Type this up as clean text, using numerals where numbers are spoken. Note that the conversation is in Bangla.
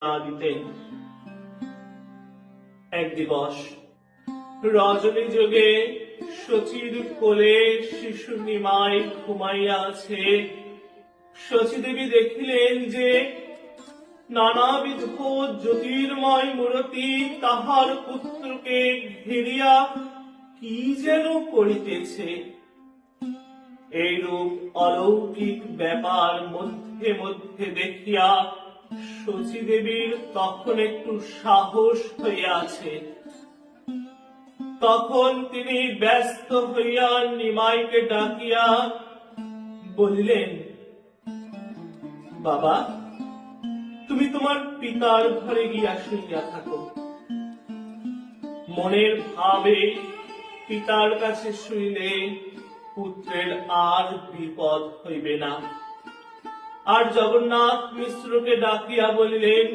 দিতেন। এক দিবস রজনী যোগে শচীর কোলে শিশু নিমাই ঘুমাইয়া আছে। শচীদেবী দেখিলেন যে নানাবিধ জ্যোতির্ময় মূরতি তাহার পুত্রকে ঘিরিয়া কি যেন করিতেছে। এইরূপ অলৌকিক ব্যাপার মধ্যে মধ্যে দেখিয়া শচীদেবীর তখন একটু সাহস হইয়াছে। তখন তিনি ব্যস্ত হইয়া নিমাইকে ডাকিয়া বলিলেন, বাবা, তুমি তোমার পিতার ঘরে গিয়া শুইয়া থাকো। মনের ভাবে পিতার কাছে শুইলে পুত্রের আর বিপদ হইবে না। আর জগন্নাথ মিশ্রকে ডাকিয়া বলিলেন,